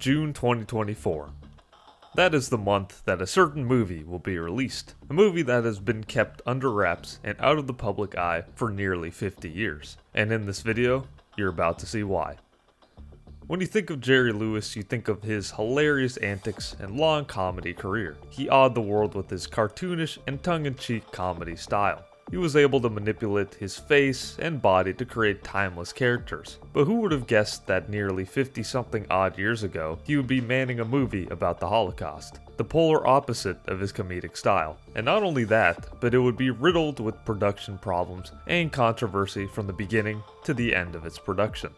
June 2024. That is the month that a certain movie will be released. A movie that has been kept under wraps and out of the public eye for nearly 50 years. And in this video, you're about to see why. When you think of Jerry Lewis, you think of his hilarious antics and long comedy career. He awed the world with his cartoonish and tongue-in-cheek comedy style. He was able to manipulate his face and body to create timeless characters. But who would have guessed that nearly 50-something odd years ago, he would be manning a movie about the Holocaust, the polar opposite of his comedic style. And not only that, but it would be riddled with production problems and controversy from the beginning to the end of its production.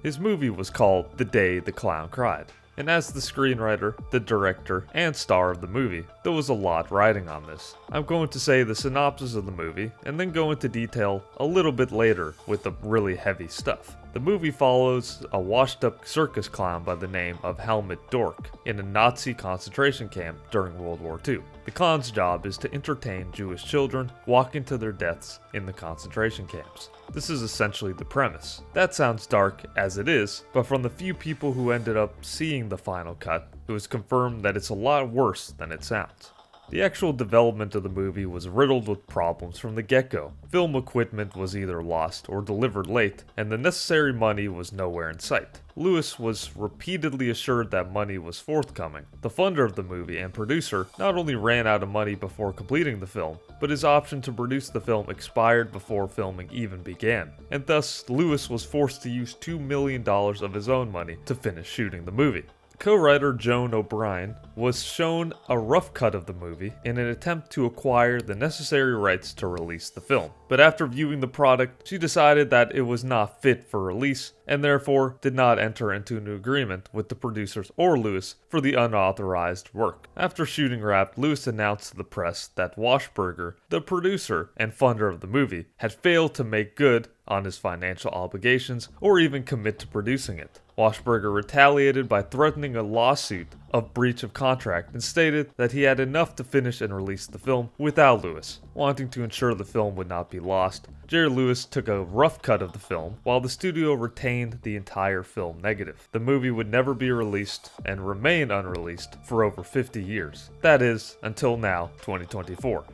His movie was called The Day the Clown Cried. And as the screenwriter, the director, and star of the movie, there was a lot riding on this. I'm going to say the synopsis of the movie, and then go into detail a little bit later with the really heavy stuff. The movie follows a washed-up circus clown by the name of Helmut Dork in a Nazi concentration camp during World War II. The clown's job is to entertain Jewish children walking to their deaths in the concentration camps. This is essentially the premise. That sounds dark as it is, but from the few people who ended up seeing the final cut, it was confirmed that it's a lot worse than it sounds. The actual development of the movie was riddled with problems from the get-go. Film equipment was either lost or delivered late, and the necessary money was nowhere in sight. Lewis was repeatedly assured that money was forthcoming. The funder of the movie and producer not only ran out of money before completing the film, but his option to produce the film expired before filming even began, and thus Lewis was forced to use $2 million of his own money to finish shooting the movie. Co-writer Joan O'Brien was shown a rough cut of the movie in an attempt to acquire the necessary rights to release the film. But after viewing the product, she decided that it was not fit for release and therefore did not enter into an agreement with the producers or Lewis for the unauthorized work. After shooting wrapped, Lewis announced to the press that Washburger, the producer and funder of the movie, had failed to make good on his financial obligations or even commit to producing it. Washburger retaliated by threatening a lawsuit of breach of contract and stated that he had enough to finish and release the film without Lewis. Wanting to ensure the film would not be lost, Jerry Lewis took a rough cut of the film while the studio retained the entire film negative. The movie would never be released and remain unreleased for over 50 years. That is, until now, 2024.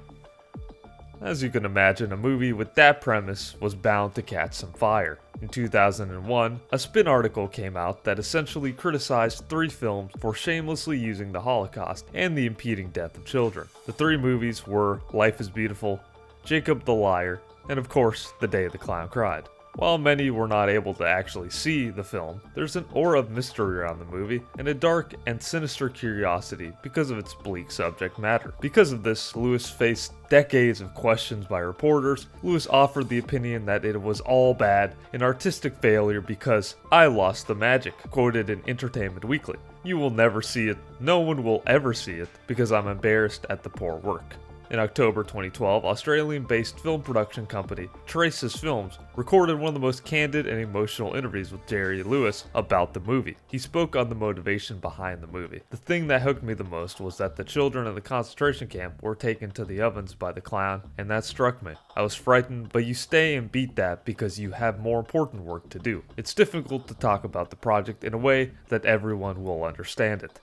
As you can imagine, a movie with that premise was bound to catch some fire. In 2001, a spin article came out that essentially criticized 3 films for shamelessly using the Holocaust and the impeding death of children. The 3 movies were Life is Beautiful, Jacob the Liar, and of course, The Day the Clown Cried. While many were not able to actually see the film, there's an aura of mystery around the movie and a dark and sinister curiosity because of its bleak subject matter. Because of this, Lewis faced decades of questions by reporters. Lewis offered the opinion that it was all bad, an artistic failure because I lost the magic, quoted in Entertainment Weekly. You will never see it, no one will ever see it, because I'm embarrassed at the poor work. In October 2012, Australian-based film production company Traces Films recorded one of the most candid and emotional interviews with Jerry Lewis about the movie. He spoke on the motivation behind the movie. The thing that hooked me the most was that the children in the concentration camp were taken to the ovens by the clown, and that struck me. I was frightened, but you stay and beat that because you have more important work to do. It's difficult to talk about the project in a way that everyone will understand it.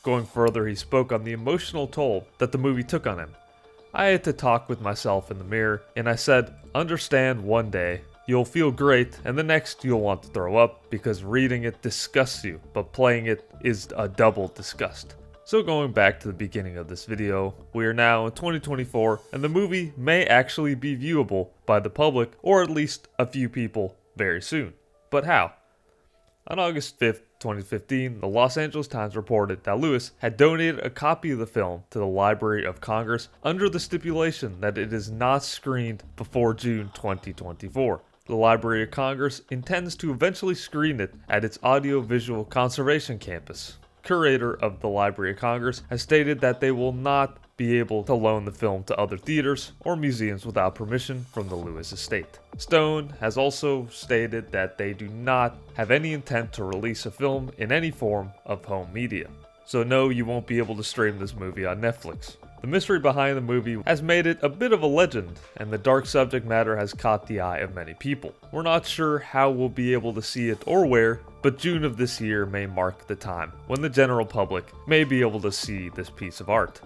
Going further, he spoke on the emotional toll that the movie took on him. I had to talk with myself in the mirror, and I said, understand one day, you'll feel great, and the next you'll want to throw up because reading it disgusts you, but playing it is a double disgust. So going back to the beginning of this video, we are now in 2024, and the movie may actually be viewable by the public, or at least a few people, very soon. But how? On August 5th, 2015, the Los Angeles Times reported that Lewis had donated a copy of the film to the Library of Congress under the stipulation that it is not screened before June 2024. The Library of Congress intends to eventually screen it at its audiovisual conservation campus. Curator of the Library of Congress has stated that they will not be able to loan the film to other theaters or museums without permission from the Lewis estate. Stone has also stated that they do not have any intent to release a film in any form of home media. So no, you won't be able to stream this movie on Netflix. The mystery behind the movie has made it a bit of a legend, and the dark subject matter has caught the eye of many people. We're not sure how we'll be able to see it or where, but June of this year may mark the time when the general public may be able to see this piece of art.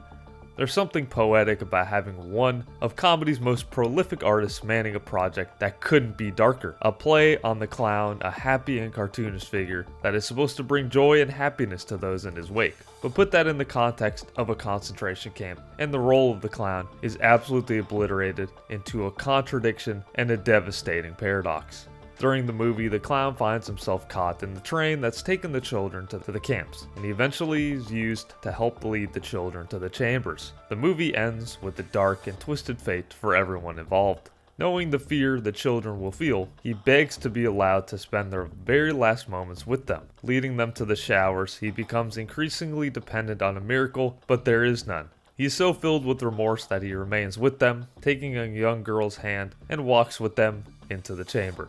There's something poetic about having one of comedy's most prolific artists manning a project that couldn't be darker. A play on the clown, a happy and cartoonish figure that is supposed to bring joy and happiness to those in his wake. But put that in the context of a concentration camp, and the role of the clown is absolutely obliterated into a contradiction and a devastating paradox. During the movie, the clown finds himself caught in the train that's taken the children to the camps, and he eventually is used to help lead the children to the chambers. The movie ends with a dark and twisted fate for everyone involved. Knowing the fear the children will feel, he begs to be allowed to spend their very last moments with them. Leading them to the showers, he becomes increasingly dependent on a miracle, but there is none. He is so filled with remorse that he remains with them, taking a young girl's hand, and walks with them into the chamber.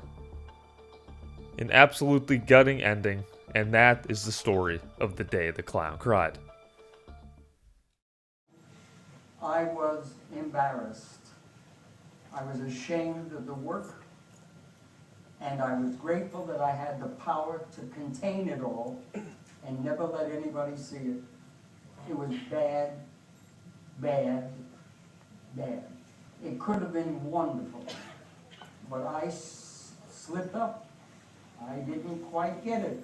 An absolutely gutting ending, and that is the story of The Day the Clown Cried. I was embarrassed. I was ashamed of the work, and I was grateful that I had the power to contain it all and never let anybody see it. It was bad, bad, bad. It could have been wonderful, but I slipped up. I didn't quite get it.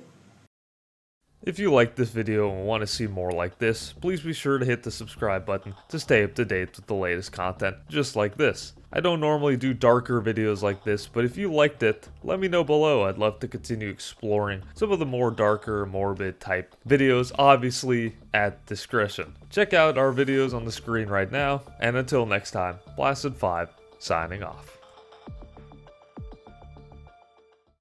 If you liked this video and want to see more like this, please be sure to hit the subscribe button to stay up to date with the latest content just like this. I don't normally do darker videos like this, but if you liked it, let me know below. I'd love to continue exploring some of the more darker, morbid type videos, obviously at discretion. Check out our videos on the screen right now, and until next time, Placid5 signing off.